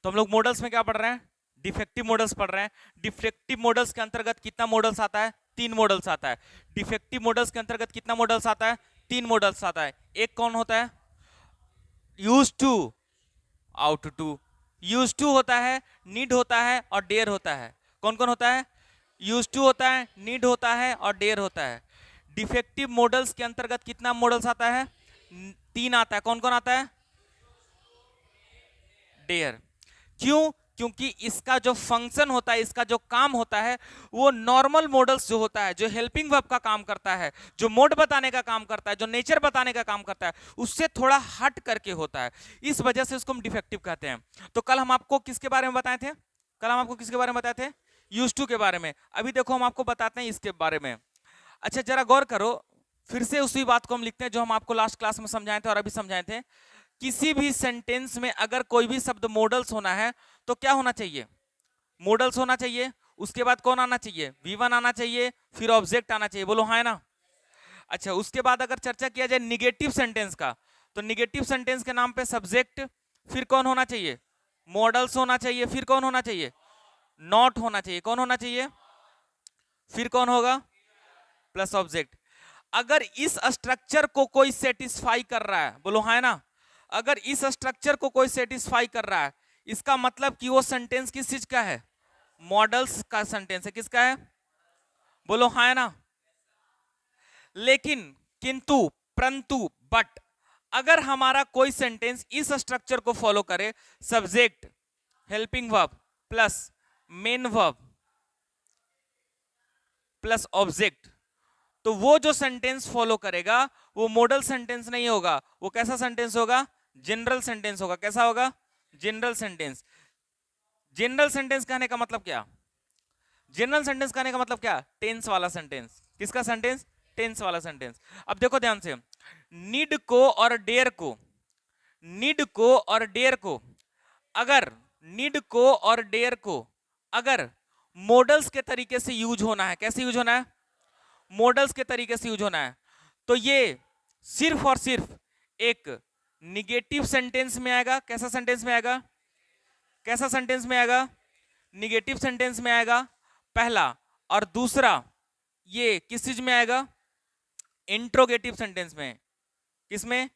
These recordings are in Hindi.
तो हम लोग मॉडल्स में क्या पढ़ रहे हैं? डिफेक्टिव मॉडल्स पढ़ रहे हैं। डिफेक्टिव मॉडल्स के अंतर्गत कितना मॉडल्स आता है? 3 मॉडल्स आता है। डिफेक्टिव मॉडल्स के अंतर्गत कितना मॉडल्स आता है? 3 मॉडल्स आता है। एक कौन होता है? Use to, out to. Use to होता है, नीड होता है और डेयर होता है। कौन कौन होता है? यूज टू होता है, नीड होता है और डेयर होता है। डिफेक्टिव मॉडल्स के अंतर्गत कितना मॉडल्स आता है? 3 आता है। कौन कौन आता है? डेयर। क्यों? क्योंकि इसका जो फंक्शन होता है, इसका जो काम होता है, वो नॉर्मल मॉडल्स जो होता है, जो हेल्पिंग वर्ब का काम करता है, जो मोड बताने का काम करता है, जो नेचर बताने का काम करता है, उससे थोड़ा हट करके होता है। इस वजह से उसको हम डिफेक्टिव कहते हैं। तो कल हम आपको किसके बारे में बताए थे? कल हम आपको किसके बारे में बताए थे? यूज टू के बारे में। अभी देखो हम आपको बताते हैं इसके बारे में। अच्छा जरा गौर करो, फिर से उसी बात को हम लिखते हैं जो हम आपको लास्ट क्लास में समझाए थे और अभी समझाए थे। किसी भी सेंटेंस में अगर कोई भी शब्द मॉडल्स होना है तो क्या होना चाहिए? मॉडल्स होना चाहिए। उसके बाद कौन आना चाहिए? V1 आना चाहिए, फिर ऑब्जेक्ट आना चाहिए। बोलो हाँ है ना? अच्छा उसके बाद अगर चर्चा किया जाए निगेटिव सेंटेंस का, तो निगेटिव सेंटेंस के नाम पे सब्जेक्ट, फिर कौन होना चाहिए? मॉडल्स होना चाहिए, फिर कौन होना चाहिए? नॉट होना चाहिए। कौन होना चाहिए? फिर कौन होगा? Plus object. अगर इस स्ट्रक्चर को कोई सेटिस्फाई कर रहा है, बोलो हाँ है ना? अगर इस स्ट्रक्चर को कोई सेटिस्फाई कर रहा है, इसका मतलब कि वो सेंटेंस किस चीज का है? मॉडल्स का सेंटेंस है। किसका है? बोलो हाँ है ना? लेकिन, किंतु, परंतु, बट अगर हमारा कोई सेंटेंस इस स्ट्रक्चर को फॉलो करे, subject, helping verb plus main verb plus object, तो वो जो सेंटेंस फॉलो करेगा वो मॉडल सेंटेंस नहीं होगा। वो कैसा सेंटेंस होगा? जनरल सेंटेंस होगा। कैसा होगा? General sentence. जनरल सेंटेंस कहने का मतलब क्या? जनरल सेंटेंस कहने का मतलब क्या? टेंस वाला सेंटेंस। किसका सेंटेंस? टेंस वाला सेंटेंस। अब देखो ध्यान से, नीड को और डेयर को, नीड को और डेयर को अगर, नीड को और डेयर को अगर मॉडल्स के तरीके से यूज होना है, कैसे यूज होना है? मॉडल्स के तरीके से यूज होना है, तो ये सिर्फ और सिर्फ एक निगेटिव सेंटेंस में आएगा। कैसा सेंटेंस में आएगा? कैसा सेंटेंस में आएगा? निगेटिव सेंटेंस में आएगा पहला। और दूसरा ये किस चीज में आएगा? इंट्रोगेटिव सेंटेंस में। किसमें?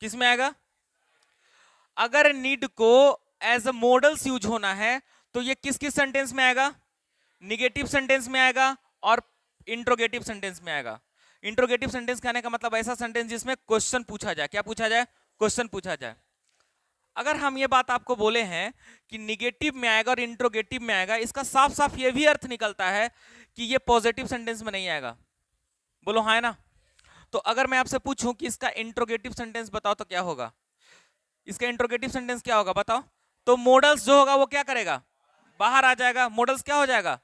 किसमें आएगा? अगर नीड को एज अ मॉडल्स यूज होना है तो ये किस किस सेंटेंस में आएगा? निगेटिव सेंटेंस में आएगा और इंट्रोगेटिव सेंटेंस में आएगा। इंट्रोगेटिव सेंटेंस कहने का मतलब ऐसा सेंटेंस जिसमें क्वेश्चन पूछा जाए। क्या पूछा जाए? क्वेश्चन पूछा जाए। अगर हम ये बात आपको बोले हैं कि निगेटिव में आएगा और इंट्रोगेटिव में आएगा, इसका साफ साफ ये भी अर्थ निकलता है कि ये पॉजिटिव सेंटेंस में नहीं आएगा। बोलो हाँ है ना? तो अगर मैं आपसे पूछूं कि इसका इंट्रोगेटिव सेंटेंस बताओ तो क्या होगा? इसका इंट्रोगेटिव सेंटेंस क्या होगा बताओ? तो मॉडल्स जो होगा वो क्या करेगा? बाहर आ जाएगा। मॉडल्स क्या हो जाएगा?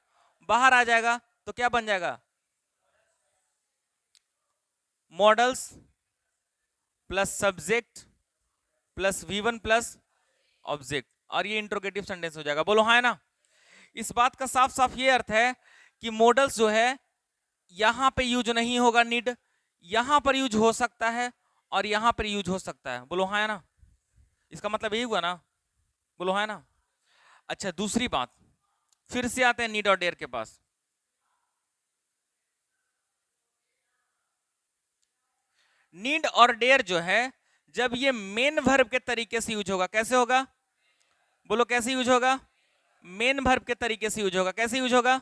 बाहर आ जाएगा। तो क्या बन जाएगा? Models plus subject plus V1 plus object, और ये इंट्रोगेटिव सेंटेंस हो जाएगा। बोलो हाँ है ना? इस बात का साफ साफ ये अर्थ है कि मॉडल्स जो है यहां पे यूज नहीं होगा नीड, यहां पर यूज हो सकता है और यहां पर यूज हो सकता है। बोलो हाँ है ना? इसका मतलब यही हुआ ना? बोलो हाँ है ना? अच्छा दूसरी बात, फिर से आते हैं नीड और डेयर के पास। नीड और डेयर जो है, जब ये मेन वर्ब के तरीके से यूज होगा, कैसे होगा? बोलो कैसे यूज होगा? मेन वर्ब के तरीके से यूज होगा। कैसे यूज होगा?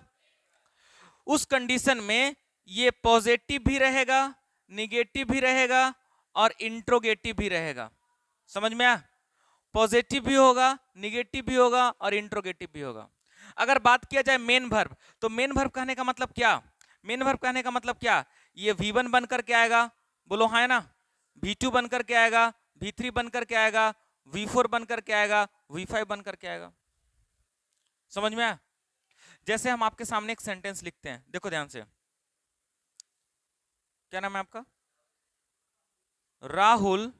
उस कंडीशन में ये पॉजिटिव भी रहेगा, निगेटिव भी रहेगा और इंट्रोगेटिव भी रहेगा। समझ में आया? पॉजिटिव भी होगा, निगेटिव भी होगा और इंट्रोगेटिव भी होगा। अगर बात किया जाए मेन वर्ब, तो मेन वर्ब कहने का मतलब क्या? मेन वर्ब कहने का मतलब क्या? ये V1 बन करके आएगा। बोलो हाँ है ना? V2 बन करके आएगा, V3 बन करके आएगा, V4 बन करके आएगा, V5 बन करके आएगा। समझ में आया? जैसे हम आपके सामने एक सेंटेंस लिखते हैं, देखो ध्यान से। क्या नाम है आपका? Rahul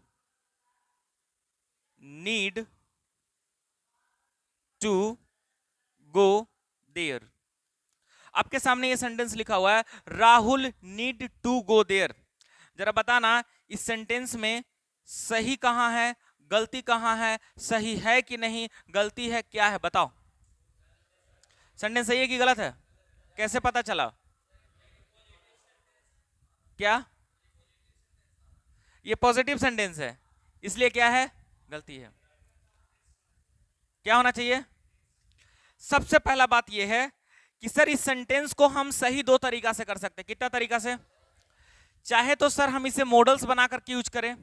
need to go there. आपके सामने ये सेंटेंस लिखा हुआ है, Rahul need to go there. जरा बताना इस सेंटेंस में सही कहां है, गलती कहां है, सही है कि नहीं, गलती है क्या है, बताओ। सेंटेंस सही है कि गलत है? कैसे पता चला? क्या? ये पॉजिटिव सेंटेंस है, इसलिए क्या है? गलती है। क्या होना चाहिए? सबसे पहला बात यह है कि सर इस सेंटेंस को हम सही दो तरीका से कर सकते हैं। कितना तरीका से? चाहे तो सर हम इसे मॉडल्स बनाकर के यूज करें,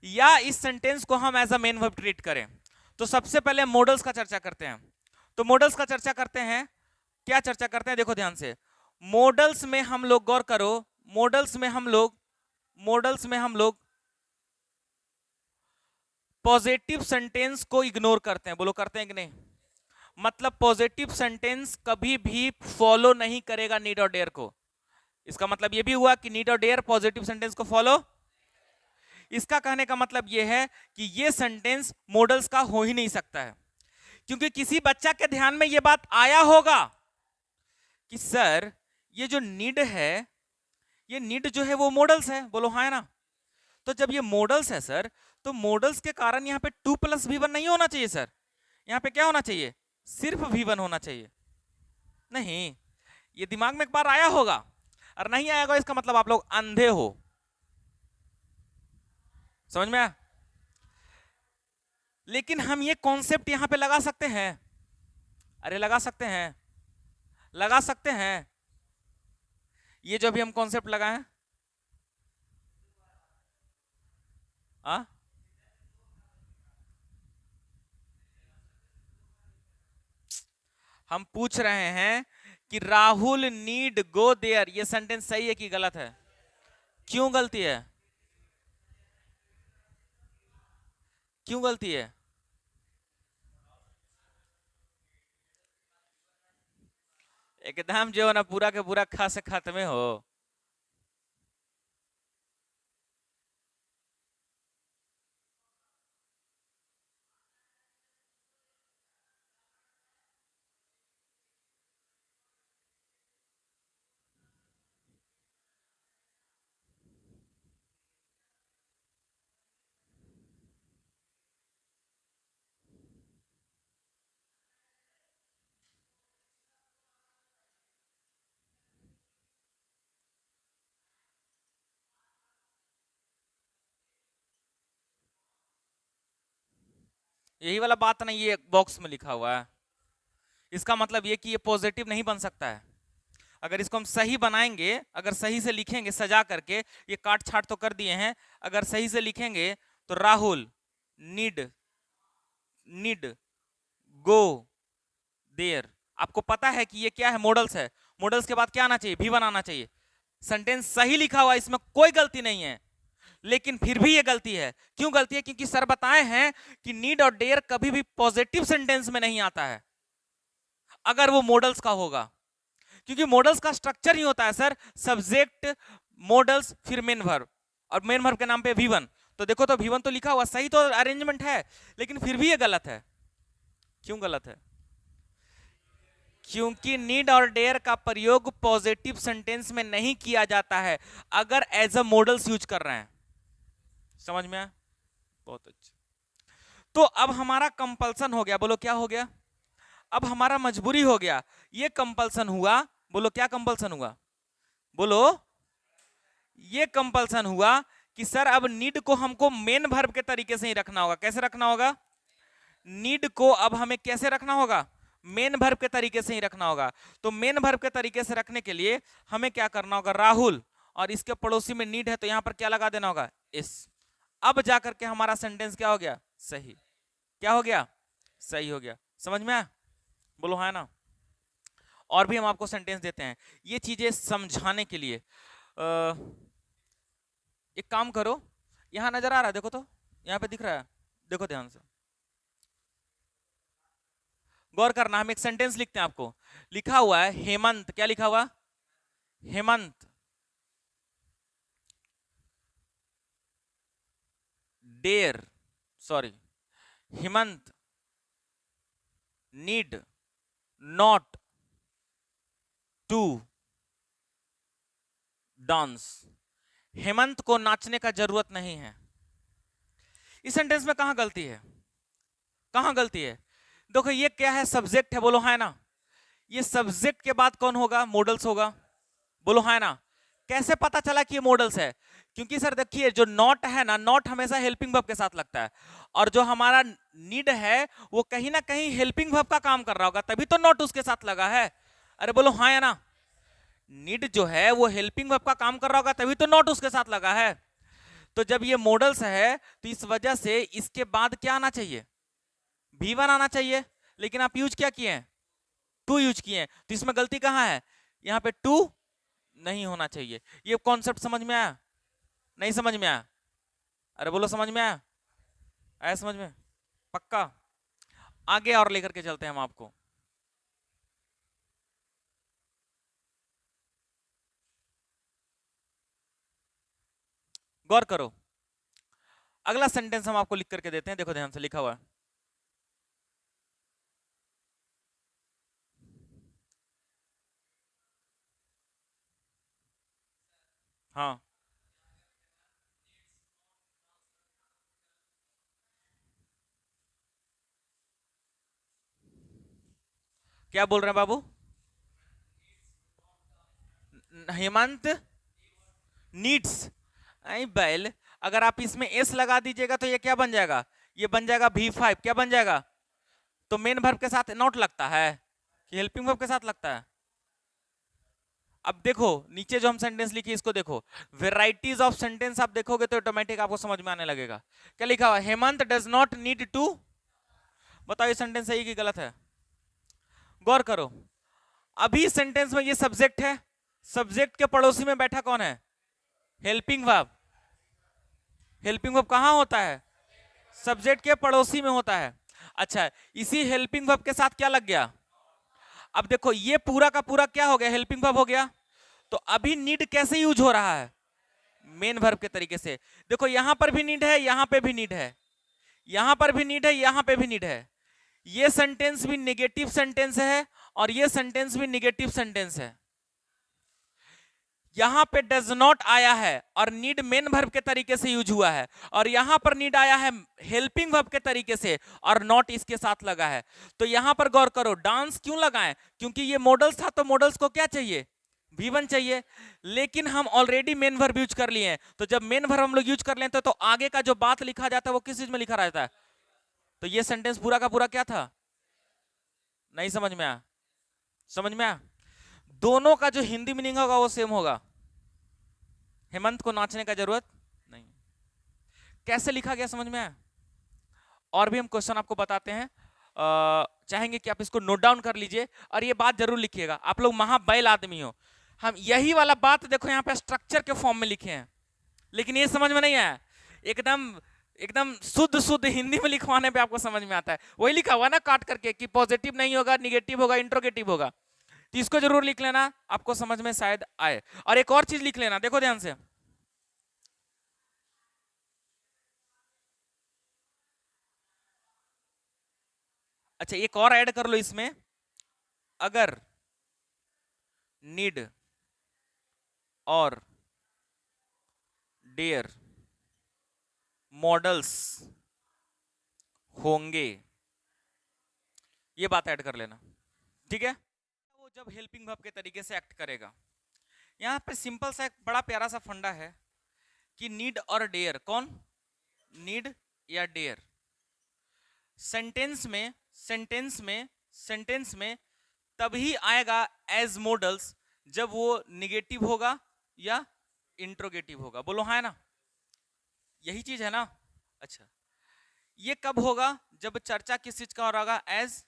या इस सेंटेंस को हम as a main verb treat करें। तो सबसे पहले मॉडल्स का चर्चा करते हैं। तो मॉडल्स का चर्चा करते हैं। क्या चर्चा करते हैं? देखो ध्यान से। मॉडल्स में हम लोग, गौर करो, मॉडल्स में हम लोग पॉजिटिव सेंटेंस को इग्नोर करते हैं। बोलो, करते हैं कि नहीं? मतलब पॉजिटिव सेंटेंस कभी भी फॉलो नहीं करेगा नीड और डेयर को। इसका मतलब यह भी हुआ कि नीड और डेयर पॉजिटिव सेंटेंस को फॉलो। इसका कहने का मतलब यह है कि यह सेंटेंस मॉडल्स का हो ही नहीं सकता है, क्योंकि किसी बच्चा के ध्यान में यह बात आया होगा कि सर ये जो नीड है, ये नीड जो है वो मॉडल्स है। बोलो हाँ है ना? तो जब ये मॉडल्स है सर, तो मॉडल्स के कारण यहां पे 2+V1 नहीं होना चाहिए सर। यहां पे क्या होना चाहिए? सिर्फ V1 होना चाहिए। नहीं, ये दिमाग में एक बार आया होगा, और नहीं आएगा इसका मतलब आप लोग अंधे हो। समझ में आया? लेकिन हम ये कॉन्सेप्ट यहां पे लगा सकते हैं। अरे लगा सकते हैं, लगा सकते हैं। ये जो भी हम कॉन्सेप्ट लगाए, आ? हम पूछ रहे हैं कि राहुल नीड गो देयर, ये सेंटेंस सही है कि गलत है? क्यों गलती है? क्यों गलती है? एकदम जो है ना पूरा के पूरा खा से खत्मे हो। यही वाला बात ना ये बॉक्स में लिखा हुआ है। इसका मतलब ये कि ये पॉजिटिव नहीं बन सकता है। अगर इसको हम सही बनाएंगे, अगर सही से लिखेंगे सजा करके, ये काट छाट तो कर दिए हैं, अगर सही से लिखेंगे तो Rahul need need go there. आपको पता है कि ये क्या है? मॉडल्स है। मॉडल्स के बाद क्या आना चाहिए? भी बनाना चाहिए। सेंटेंस सही लिखा हुआ, इसमें कोई गलती नहीं है, लेकिन फिर भी ये गलती है। क्यों गलती है? क्योंकि सर बताए हैं कि नीड और डेयर कभी भी पॉजिटिव सेंटेंस में नहीं आता है अगर वो मॉडल्स का होगा, क्योंकि मॉडल्स का स्ट्रक्चर ही होता है सर, सब्जेक्ट, मॉडल्स, फिर मेन वर्ब, और मेन वर्ब के नाम पे V1। तो देखो, तो V1 तो लिखा हुआ, सही तो अरेंजमेंट है, लेकिन फिर भी ये गलत है। क्यों गलत है? क्योंकि नीड और डेयर का प्रयोग पॉजिटिव सेंटेंस में नहीं किया जाता है अगर एज अ मॉडल्स यूज कर रहे हैं। समझ में आया? बहुत अच्छा। तो अब हमारा कंपल्सन हो गया। बोलो क्या हो गया? अब हमारा मजबूरी हो गया। ये कंपल्सन हुआ। बोलो क्या कंपल्सन हुआ? बोलो, ये कंपल्सन हुआ कि सर अब नीड को हमको मेन वर्ब के तरीके से ही रखना होगा। कैसे रखना होगा? नीड को अब हमें कैसे रखना होगा? मेन वर्ब के तरीके से ही रखना होगा। तो मेन वर्ब के तरीके से रखने के लिए हमें क्या करना होगा? राहुल और इसके पड़ोसी में नीड है, तो यहां पर क्या लगा देना होगा? इस। अब जाकर के हमारा सेंटेंस क्या हो गया? सही। क्या हो गया? सही हो गया। समझ में आया? बोलो हाँ ना? और भी हम आपको सेंटेंस देते हैं ये चीजें समझाने के लिए। एक काम करो, यहां नजर आ रहा है? देखो तो, यहां पे दिख रहा है? देखो ध्यान से, गौर करना। हम एक सेंटेंस लिखते हैं, आपको लिखा हुआ है हेमंत। क्या लिखा हुआ? Hemant dare, sorry, Hemant need not to dance, Hemant को नाचने का जरूरत नहीं है। इस सेंटेंस में कहां गलती है, कहां गलती है? देखो ये क्या है, सब्जेक्ट है, बोलो है ना। ये सब्जेक्ट के बाद कौन होगा, मॉडल्स होगा, बोलो है ना। कैसे पता चला कि ये मॉडल्स है? क्योंकि सर देखिए जो नॉट है ना, नॉट हमेशा हेल्पिंग वर्ब के साथ लगता है, और जो हमारा नीड है वो कहीं ना कहीं हेल्पिंग वर्ब का काम कर रहा होगा, तभी तो नॉट उसके साथ लगा है। अरे बोलो हाँ या ना। नीड जो है वो हेल्पिंग वर्ब का काम कर रहा होगा, तभी तो नॉट उसके साथ लगा है। तो जब ये मॉडल्स है तो इस वजह से इसके बाद क्या आना चाहिए, V1 आना चाहिए, लेकिन आप यूज क्या किए हैं, टू यूज किए हैं। तो इसमें गलती कहां है, यहां पे टू नहीं होना चाहिए। ये कॉन्सेप्ट समझ में आया, नहीं समझ में आया? अरे बोलो समझ में आया, आया समझ में, पक्का? आगे और लेकर के चलते हैं हम आपको। गौर करो, अगला सेंटेंस हम आपको लिख करके देते हैं, देखो ध्यान से लिखा हुआ है। हाँ, क्या बोल रहे हैं बाबू? हेमंत नीड्स, आई बैल, अगर आप इसमें एस लगा दीजिएगा तो ये क्या बन जाएगा, ये बन जाएगा V5। क्या बन जाएगा? तो मेन वर्ब के साथ नॉट लगता है कि हेल्पिंग वर्ब के साथ लगता है? अब देखो नीचे जो हम सेंटेंस लिखी इसको देखो, वेराइटीज ऑफ सेंटेंस आप देखोगे तो ऑटोमेटिक आपको समझ में आने लगेगा। क्या लिखा हुआ, Hemant does not need to. बताओ ये सेंटेंस सही कि गलत है? गौर करो, अभी सेंटेंस में ये सब्जेक्ट है, सब्जेक्ट के पड़ोसी में बैठा कौन है, हेल्पिंग वर्ब। हेल्पिंग वर्ब कहां होता है, सब्जेक्ट के पड़ोसी में होता है। अच्छा, इसी हेल्पिंग वर्ब के साथ क्या लग गया, अब देखो ये पूरा का पूरा क्या हो गया, हेल्पिंग वर्ब हो गया। तो अभी नीड कैसे यूज हो रहा है, मेन वर्ब के तरीके से। देखो यहां पर भी नीड है, यहां पे भी नीड है, यहां पर भी नीड है, यहां पे भी नीड है। ये सेंटेंस भी नेगेटिव सेंटेंस है और ये सेंटेंस भी नेगेटिव सेंटेंस है। यहां पे डज नॉट आया है और नीड मेन वर्ब के तरीके से यूज हुआ है, और यहां पर नीड आया है हेल्पिंग वर्ब के तरीके से और नॉट इसके साथ लगा है। तो यहां पर गौर करो, डांस क्यों लगाएं, क्योंकि ये मॉडल्स था, तो मॉडल्स को क्या चाहिए, V1 चाहिए। लेकिन हम ऑलरेडी मेन वर्ब यूज कर लिए हैं, तो जब मेन वर्ब हम लोग यूज कर लेते हैं तो आगे का जो बात लिखा जाता है वो किस चीज में लिखा रहता है। तो ये सेंटेंस पूरा का पूरा क्या था, नहीं समझ में आया? समझ में आया? दोनों का जो हिंदी मीनिंग होगा वो सेम होगा, हेमंत को नाचने का जरूरत नहीं। कैसे लिखा गया समझ में आया? और भी हम क्वेश्चन आपको बताते हैं, चाहेंगे कि आप इसको नोट डाउन कर लीजिए और ये बात जरूर लिखिएगा, आप लोग महाबैल आदमी हो। हम यही वाला बात देखो यहाँ पे स्ट्रक्चर के फॉर्म में लिखे हैं, लेकिन ये समझ में नहीं आया। एकदम एकदम शुद्ध शुद्ध हिंदी में लिखवाने पे आपको समझ में आता है। वही लिखा हुआ ना काट करके कि पॉजिटिव नहीं होगा, निगेटिव होगा, इंट्रोगेटिव होगा। तो इसको जरूर लिख लेना, आपको समझ में शायद आए। और एक और चीज लिख लेना, देखो ध्यान से, अच्छा एक और ऐड कर लो इसमें, अगर नीड और डेयर मॉडल्स होंगे, ये बात ऐड कर लेना, ठीक है। वो जब हेल्पिंग वर्ब के तरीके से एक्ट करेगा, यहां पे सिंपल सा एक बड़ा प्यारा सा फंडा है कि नीड और डेयर, कौन, नीड या डेयर, सेंटेंस में सेंटेंस में सेंटेंस में तभी आएगा एज मॉडल्स जब वो निगेटिव होगा या इंट्रोगेटिव होगा, बोलो हाँ ना, यही चीज है ना। अच्छा, ये कब होगा, जब चर्चा किस चीज का हो रहा होगा, एज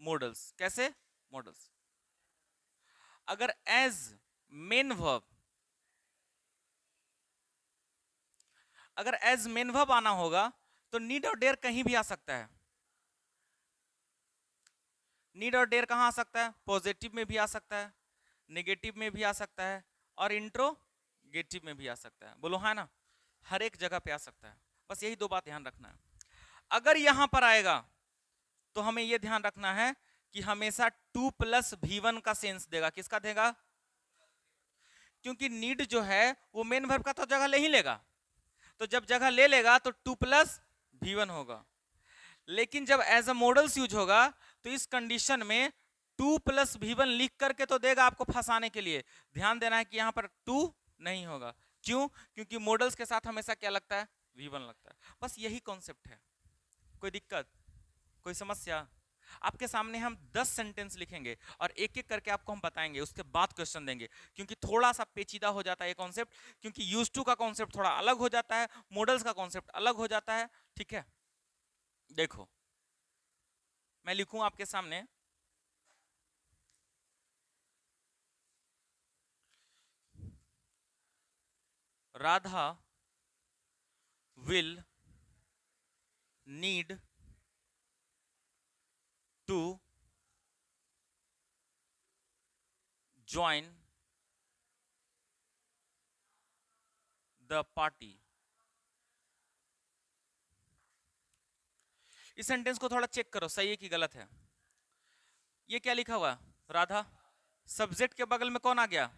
मॉडल्स। कैसे मॉडल्स, अगर एज मेन वर्ब, अगर एज मेन वर्ब आना होगा तो नीड और डेयर कहीं भी आ सकता है। नीड और डेयर कहां आ सकता है, पॉजिटिव में भी आ सकता है, नेगेटिव में भी आ सकता है और इंट्रोगेटिव में भी आ सकता है, बोलो हाँ ना, हर एक जगह पे आ सकता है। बस यही दो बात ध्यान रखना है। अगर यहां पर आएगा तो हमें यह ध्यान रखना है कि हमेशा 2+V1 का सेंस देगा। किसका देगा? क्योंकि नीड जो है वो मेन वर्ब का तो जगह ले ही लेगा, तो जब जगह ले लेगा तो 2+V1 होगा। लेकिन जब एज अ मॉडल्स यूज होगा तो इस कंडीशन में 2+V1 लिख करके तो देगा आपको फंसाने के लिए। ध्यान देना है कि यहां पर 2 नहीं होगा। क्यों? क्योंकि मॉडल्स के साथ हमेशा क्या लगता है? V1 लगता है। बस यही कॉन्सेप्ट है। कोई दिक्कत, कोई समस्या? आपके सामने हम 10 सेंटेंस लिखेंगे और एक एक करके आपको हम बताएंगे, उसके बाद क्वेश्चन देंगे। क्योंकि थोड़ा सा पेचीदा हो जाता है ये कॉन्सेप्ट, क्योंकि यूज टू का कॉन्सेप्ट थोड़ा अलग हो जाता है, मॉडल्स का कॉन्सेप्ट अलग हो जाता है। ठीक है, देखो मैं लिखूं आपके सामने, Radha will need to join the party। इस सेंटेंस को थोड़ा चेक करो, सही है कि गलत है। ये क्या लिखा हुआ? राधा। सब्जेक्ट के बगल में कौन आ गया?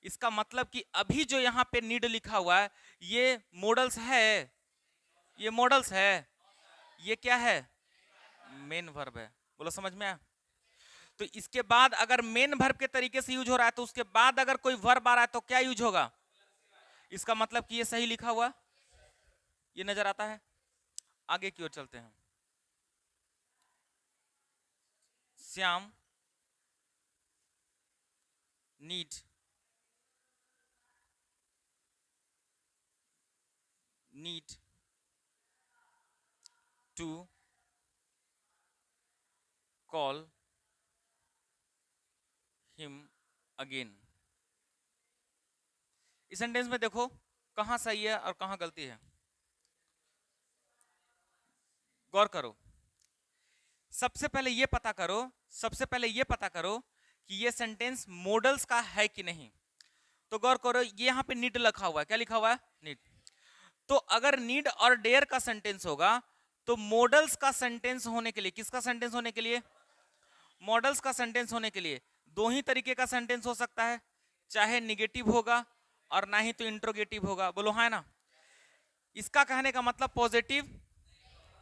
इसका मतलब कि अभी जो यहां पे नीड लिखा हुआ है ये मॉडल्स है, ये मॉडल्स है, ये क्या है? मेन वर्ब है। बोलो समझ में आया? तो इसके बाद अगर मेन वर्ब के तरीके से यूज हो रहा है तो उसके बाद अगर कोई वर्ब आ रहा है तो क्या यूज होगा? इसका मतलब कि ये सही लिखा हुआ, ये नजर आता है। आगे की ओर चलते हैं। Shyam need to call him again। इस सेंटेंस में देखो कहां सही है और कहां गलती है, गौर करो। सबसे पहले ये पता करो, सबसे पहले ये पता करो कि ये सेंटेंस मॉडल्स का है कि नहीं। तो गौर करो, ये यहां पे नीड लिखा हुआ है। क्या लिखा हुआ है? नीड। तो अगर नीड और डेयर का सेंटेंस होगा तो मॉडल्स का सेंटेंस होने के लिए, किसका सेंटेंस होने के लिए? मॉडल्स का सेंटेंस होने के लिए दो ही तरीके का सेंटेंस हो सकता है, चाहे निगेटिव होगा और ना ही तो इंट्रोगेटिव होगा। बोलो हाँ ना? इसका कहने का मतलब पॉजिटिव,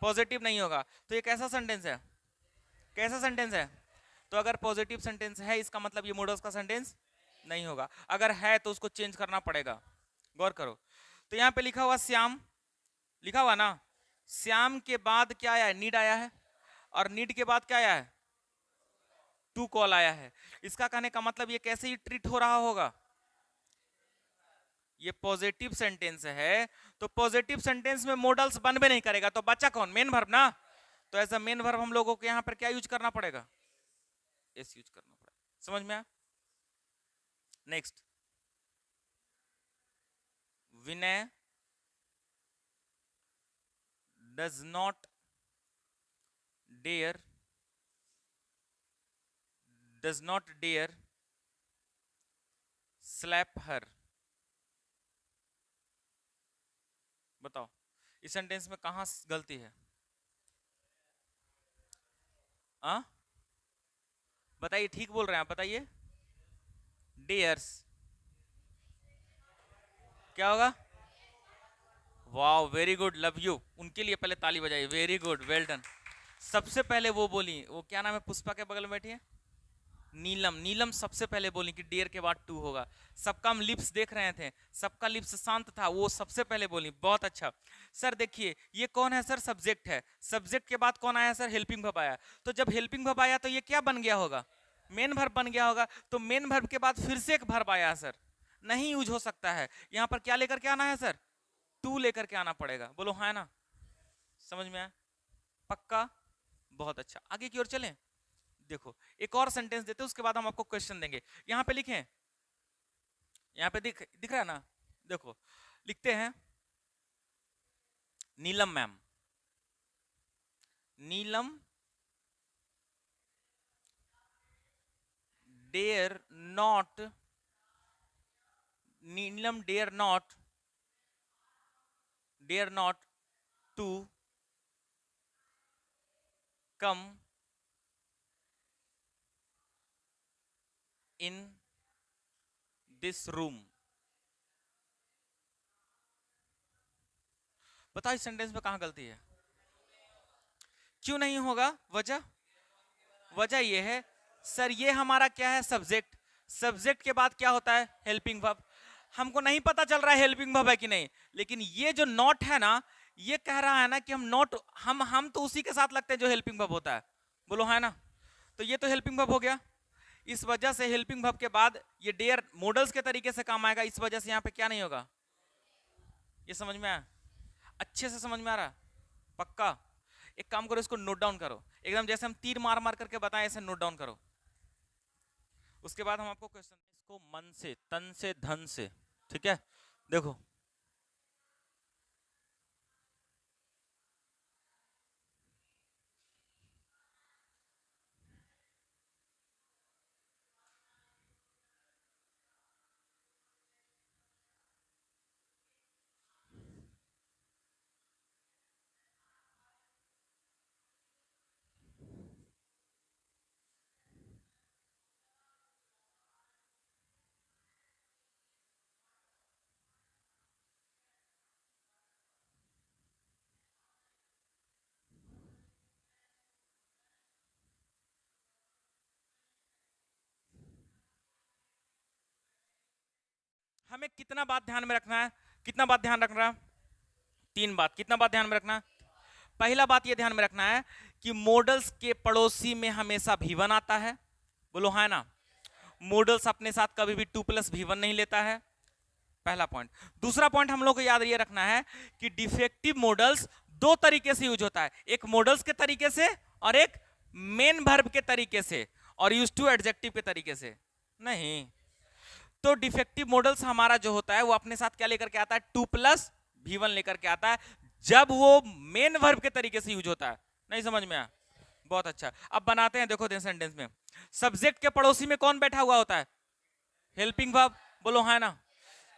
पॉजिटिव नहीं होगा। तो ये कैसा सेंटेंस है? कैसा सेंटेंस है? तो अगर पॉजिटिव सेंटेंस है इसका मतलब ये मॉडल्स का सेंटेंस नहीं होगा। अगर है तो उसको चेंज करना पड़ेगा। गौर करो, तो यहां पे लिखा हुआ श्याम, लिखा हुआ ना? श्याम के बाद क्या आया है? नीड आया है। और नीड के बाद क्या आया है? टू कॉल आया है। इसका कहने का मतलब ये कैसे ही ट्रीट हो रहा होगा? ये पॉजिटिव सेंटेंस है, तो पॉजिटिव सेंटेंस में मॉडल्स बनबे नहीं करेगा, तो बच्चा कौन? मेन वर्ब ना। तो एज अ मेन वर्ब हम लोगों को यहां पर क्या यूज करना पड़ेगा? एस यूज करना पड़ेगा। समझ में आया? Next, Vinay does not dare, does not dare slap her. बताओ इस सेंटेंस में कहां गलती है? आ? बताइए, ठीक बोल रहे हैं आप, बताइए। डेयर्स क्या होगा? Wow, very good, love you. उनके लिए पहले ताली बजाइए। Very good, well done. सबसे पहले वो बोली, वो क्या नाम है पुष्पा के बगल में बैठी है? नीलम। नीलम सबसे पहले बोली कि डियर के बाद टू होगा। सबका हम लिप्स देख रहे थे, सबका लिप्स शांत था, वो सबसे पहले बोली। बहुत अच्छा सर। देखिए ये कौन है सर? सब्जेक्ट है। सब्जेक्ट के बाद कौन आया सर? हेल्पिंग वर्ब आया। तो जब हेल्पिंग वर्ब आया तो ये क्या बन गया होगा? मेन वर्ब बन गया होगा। तो मेन वर्ब के बाद फिर से एक वर्ब आया सर, नहीं यूज हो सकता है। यहां पर क्या लेकर के आना है सर? टू लेकर के आना पड़ेगा। बोलो हाँ ना? समझ में आया? पक्का? बहुत अच्छा, आगे की ओर चलें। देखो एक और सेंटेंस देते हैं, उसके बाद हम आपको क्वेश्चन देंगे। यहां पे लिखें, यहां पे दिख रहा है ना? देखो लिखते हैं, Neelam ma'am, Neelam dare not, Neelam dare not to come in this room. बताओ इस सेंटेंस में कहां गलती है? क्यों नहीं होगा? वजह ये है सर, ये हमारा क्या है? सब्जेक्ट। सब्जेक्ट के बाद क्या होता है? Helping verb. हमको नहीं पता चल रहा है हेल्पिंग वर्ब है कि नहीं, लेकिन ये जो नॉट है ना, ये कह रहा है ना कि हम तो उसी के साथ लगते हैं जो हेल्पिंग वर्ब होता है। बोलो है ना? तो ये तो हेल्पिंग वर्ब हो गया। इस वजह से हेल्पिंग वर्ब के बाद ये डेयर मॉडल्स के तरीके से काम आएगा। इस वजह से यहां पे क्या नहीं होगा। ये समझ में आया? अच्छे से समझ में आ रहा? पक्का? एक काम करो, इसको नोट डाउन करो एकदम, जैसे हम तीर मार मार करके बताएं ऐसे नोट डाउन करो। उसके बाद हम आपको क्वेश्चन, इसको मन से, तन से, धन से, ठीक है? देखो हमें कितना बात ध्यान में रखना है? कितना बात ध्यान रखना है? 3 बात। कितना बात ध्यान में रखना है? पहला बात ये ध्यान में रखना है कि मॉडल्स के पड़ोसी में हमेशा भी1 आता है। बोलो है ना? मॉडल्स अपने साथ कभी भी 2 + भी1 नहीं लेता है। पहला पॉइंट। दूसरा पॉइंट हम लोग को याद ये रखना है कि डिफेक्टिव मॉडल्स 2 तरीके से यूज होता है, एक मॉडल्स के तरीके से और एक मेन वर्ब के तरीके से, और यूज टू एडजेक्टिव के तरीके से नहीं। तो डिफेक्टिव मॉडल्स हमारा जो होता है वो अपने साथ क्या लेकर के आता है? 2 + भी1 लेकर के आता है, जब वो मेन वर्ब के तरीके से यूज होता है। नहीं समझ में आया? बहुत अच्छा। अब बनाते हैं, देखो सेंटेंस में सब्जेक्ट के पड़ोसी में कौन बैठा हुआ होता है? Helping verb. बोलो है ना?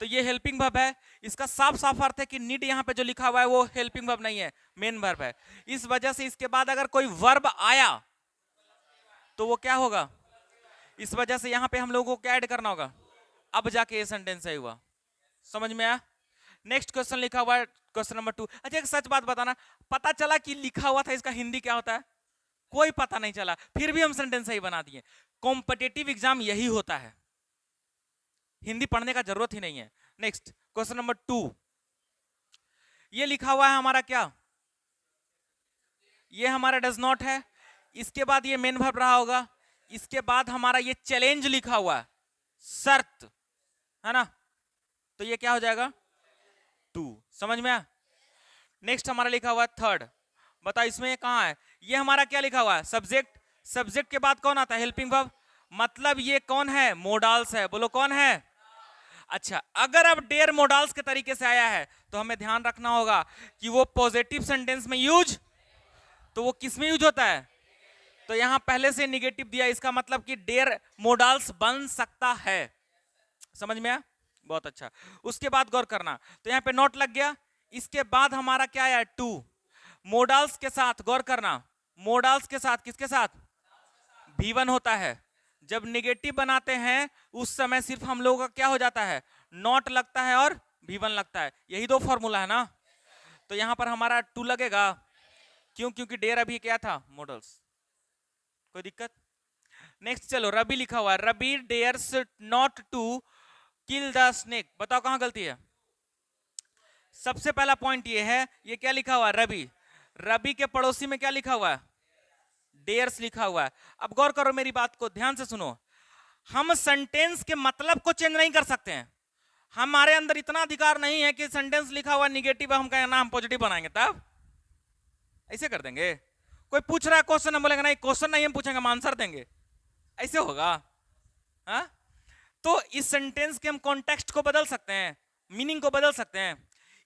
तो ये हेल्पिंग वर्ब है। इसका साफ साफ अर्थ है कि नीड यहाँ पे जो लिखा हुआ है वो हेल्पिंग वर्ब नहीं है, मेन वर्ब है। इस वजह से इसके बाद अगर कोई वर्ब आया तो वो क्या होगा? इस वजह से यहां पे हम लोगों को क्या ऐड करना होगा? अब जाके ये सेंटेंस सही हुआ। समझ में आया? नेक्स्ट क्वेश्चन लिखा हुआ है, क्वेश्चन नंबर 2। अच्छा एक सच बात बताना, पता चला कि लिखा हुआ था इसका हिंदी क्या होता है? कोई पता नहीं चला, फिर भी हम सेंटेंस सही बना दिए। कॉम्पिटिटिव एग्जाम यही होता है, हिंदी पढ़ने का जरूरत ही नहीं है। नेक्स्ट क्वेश्चन नंबर 2, ये लिखा हुआ है हमारा क्या? ये हमारा डज नॉट है। इसके बाद ये मेन वर्ब रहा होगा। इसके बाद हमारा ये चैलेंज लिखा हुआ है, शर्त है ना? तो ये क्या हो जाएगा? 2। समझ में आया? नेक्स्ट हमारा लिखा हुआ है 3rd। बताओ इसमें ये कहां है? ये हमारा क्या लिखा हुआ है? सब्जेक्ट। सब्जेक्ट के बाद कौन आता है? Helping verb. मतलब ये कौन है? मोडाल्स है। बोलो कौन है? अच्छा, अगर अब डेयर मोडाल्स के तरीके से आया है तो हमें ध्यान रखना होगा कि वो पॉजिटिव सेंटेंस में यूज, तो वो किस में यूज होता है? तो यहां पहले से निगेटिव दिया, इसका मतलब कि डेयर मोडाल्स बन सकता है। समझ में आया? बहुत अच्छा। उसके बाद गौर करना, तो यहां पे नॉट लग गया। इसके बाद हमारा क्या आया? 2। मोडाल्स के साथ गौर करना, मोडाल्स के साथ किसके साथ? भी1 होता है। जब निगेटिव बनाते हैं उस समय सिर्फ हम लोगों का क्या हो जाता है? नॉट लगता है और भी1 लगता है। यही 2 फॉर्मूला है ना? तो यहां पर हमारा 2 लगेगा। क्यों? क्योंकि डेयर अभी क्या था? मॉडल्स। कोई दिक्कत? नेक्स्ट चलो, रबी लिखा हुआ है। Rabi dares not to kill the snake. बताओ कहां गलती है? सबसे पहला पॉइंट ये है, ये क्या लिखा हुआ है? रबी। रबी के पड़ोसी में क्या लिखा हुआ है? डेयर्स लिखा हुआ है। अब गौर करो, मेरी बात को ध्यान से सुनो। हम सेंटेंस के मतलब को चेंज नहीं कर सकते हैं। हमारे अंदर इतना अधिकार नहीं है कि सेंटेंस लिखा हुआ निगेटिव है, हम कहें ना हम पॉजिटिव बनाएंगे, तब ऐसे कर देंगे? कोई पूछ रहा है क्वेश्चन, हम बोलेंगे नहीं क्वेश्चन नहीं हम पूछेंगे, हम आंसर देंगे, ऐसे होगा? हा? तो इस सेंटेंस के हम कॉन्टेक्स्ट को बदल सकते हैं, मीनिंग को बदल सकते हैं,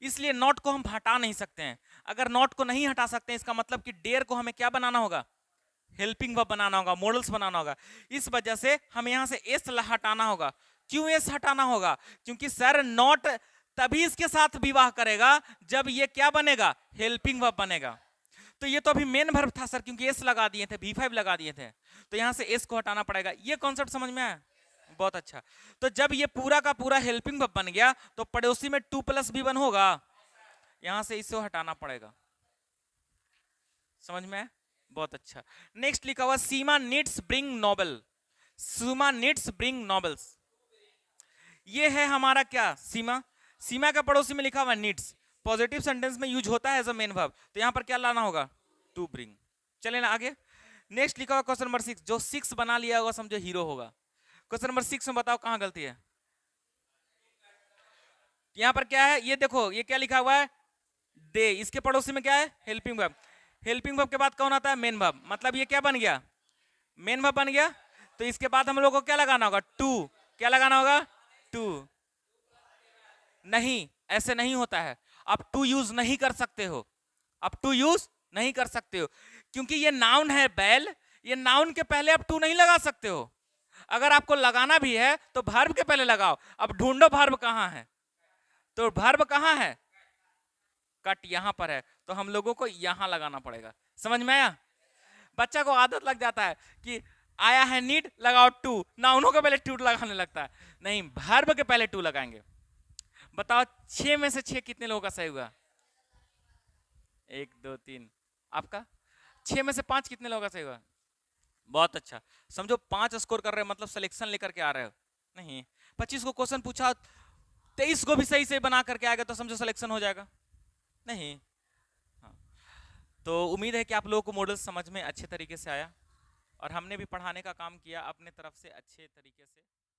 इसलिए नॉट को हम हटा नहीं सकते हैं। अगर नॉट को नहीं हटा सकते हैं, इसका मतलब कि डेयर को हमें क्या बनाना होगा? हेल्पिंग वर्ब बनाना होगा, मॉडल्स बनाना होगा। इस वजह से हमें यहां से एस हटाना होगा। क्यों एस हटाना होगा? क्योंकि सर नॉट तभी इसके साथ विवाह करेगा जब ये क्या बनेगा? हेल्पिंग वर्ब बनेगा। तो ये तो अभी मेन वर्ब था सर, क्योंकि एस लगा दिए थे, V5 लगा दिए थे, तो यहां से एस को हटाना पड़ेगा। ये कॉन्सेप्ट समझ में आया? बहुत अच्छा। तो जब ये पूरा का पूरा हेल्पिंग वर्ब बन गया तो पड़ोसी में टू प्लस भी वन होगा, यहां से इसे हटाना पड़ेगा। समझ में है? बहुत अच्छा। नेक्स्ट लिखा हुआ सीमा नीड्स ब्रिंग नॉबल। सीमा नीड्स ब्रिंग नॉबल्स, ये है हमारा क्या, सीमा। सीमा का पड़ोसी में लिखा हुआ नीड्स, पॉजिटिव सेंटेंस में यूज होता है एज अ मेन वर्ब, तो यहां पर क्या लाना होगा, टू ब्रिंग। चले ना आगे। नेक्स्ट लिखा हुआ क्वेश्चन नंबर 6, जो 6 बना लिया होगा समझो हीरो होगा। क्वेश्चन नंबर 6 में बताओ कहां गलती है। यहां पर क्या है, ये देखो ये क्या लिखा हुआ है, दे, इसके पड़ोसी में क्या है, हेल्पिंग वर्ब। हेल्पिंग वर्ब के बाद कौन आता है, मेन वर्ब, मतलब ये क्या बन गया, मेन वर्ब बन गया। तो इसके बाद हम लोग को क्या लगाना होगा, टू। क्या लगाना होगा, टू। नहीं, ऐसे नहीं होता है, आप टू यूज नहीं कर सकते हो, आप टू यूज नहीं कर सकते हो, क्योंकि ये नाउन है बैल, ये नाउन के पहले आप टू नहीं लगा सकते हो। अगर आपको लगाना भी है तो वर्ब के पहले लगाओ। अब ढूंढो वर्ब कहां है, तो वर्ब कहां है, कट यहां पर है, तो हम लोगों को यहां लगाना पड़ेगा। समझ में आया? बच्चा को आदत लग जाता है कि आया है नीड लगाओ टू, नाउनों के पहले टू लगाने लगता है। नहीं, वर्ब के पहले टू लगाएंगे। बताओ 6 में से 6 कितने लोगों का सही हुआ, 1 2 3। आपका 6 में से 5 कितने लोगों का सही हुआ, बहुत अच्छा। समझो 5 स्कोर कर रहे हो मतलब सिलेक्शन लेकर के आ रहे हो। नहीं, 25 को क्वेश्चन पूछा 23 को भी सही से बना करके आएगा तो समझो सिलेक्शन हो जाएगा, नहीं। हाँ। तो उम्मीद है कि आप लोगों को मॉडल समझ में अच्छे तरीके से आया, और हमने भी पढ़ाने का काम किया अपने तरफ से अच्छे तरीके से।